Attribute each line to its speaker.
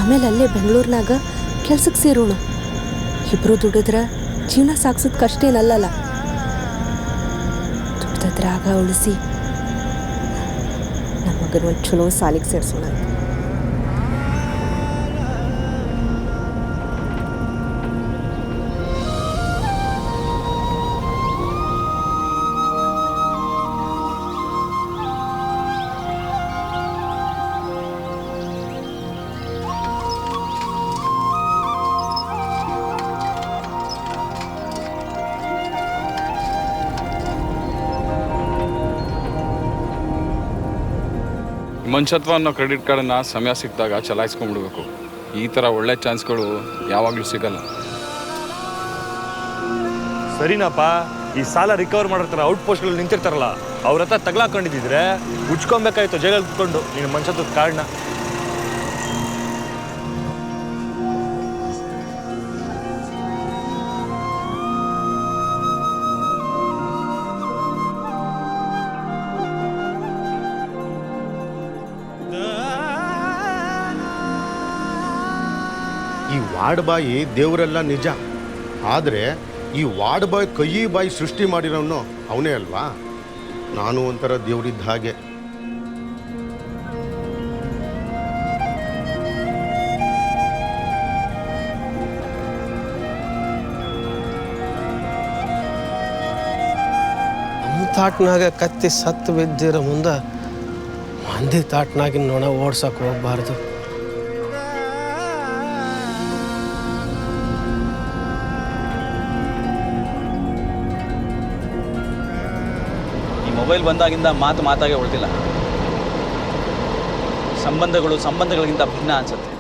Speaker 1: ಆಮೇಲೆ ಅಲ್ಲೇ ಬೆಂಗಳೂರಿನಾಗ ಕೆಲ್ಸಕ್ಕೆ ಸೇರೋಣ. ಇಬ್ರು ದುಡಿದ್ರೆ ಜೀವನ ಸಾಗಿಸೋದು ಕಷ್ಟ ಏನಲ್ಲ. ದುಡ್ದದ್ರ ಆಗ ಉಳಿಸಿ ನಮ್ಮ ಮಗನ ಒಂದು ಚಲೋ ಸಾಲಿಗೆ ಸೇರಿಸೋಣ.
Speaker 2: ಮನುಷ್ಯತ್ವ ಅನ್ನೋ ಕ್ರೆಡಿಟ್ ಕಾರ್ಡನ್ನು ಸಮಯ ಸಿಕ್ಕಿದಾಗ ಚಲಾಯಿಸ್ಕೊಂಡ್ಬಿಡ್ಬೇಕು. ಈ ಥರ ಒಳ್ಳೆ ಚಾನ್ಸ್ಗಳು ಯಾವಾಗಲೂ ಸಿಗಲ್ಲ.
Speaker 3: ಸರಿನಪ್ಪ, ಈ ಸಾಲ ರಿಕವರ್ ಮಾಡಿರ್ತಾರೆ ಔಟ್ ಪೋಸ್ಟ್ಗಳು ನಿಂತಿರ್ತಾರಲ್ಲ, ಅವ್ರ ಹತ್ರ ತಗ್ಲಾಕೊಂಡಿದ್ದಿದ್ರೆ ಉಚ್ಕೊಬೇಕಾಯ್ತು ಜೈಲಲ್ಲಿ ಕುತ್ಕೊಂಡು ನೀನು ಮನುಷ್ಯತ್ವದ ಕಾರ್ಡ್ನ.
Speaker 4: ಈ ವಾರ್ಡ್ ಬಾಯಿ ದೇವರೆಲ್ಲ ನಿಜ, ಆದರೆ ಈ ವಾರ್ಡ್ ಬಾಯ್ ಕೈ ಬಾಯಿ ಸೃಷ್ಟಿ ಮಾಡಿರೋನು ಅವನೇ ಅಲ್ವಾ? ನಾನು ಒಂಥರ ದೇವರಿದ್ದ ಹಾಗೆ.
Speaker 5: ನಮ್ಮ ತಾಟ್ನಾಗ ಕತ್ತಿ ಸತ್ತು ಬಿದ್ದಿರೋ ಮುಂದೆ ಮಂದಿ ತಾಟ್ನಾಗಿನ ನೋಣ ಓಡ್ಸಕ್ಕೆ ಹೋಗ್ಬಾರ್ದು.
Speaker 6: ಮೊಬೈಲ್ ಬಂದಾಗಿಂದ ಮಾತಾಗೆ ಉಳಿದಿಲ್ಲ. ಸಂಬಂಧಗಳಿಗಿಂತ ಭಿನ್ನ ಅನ್ಸುತ್ತೆ.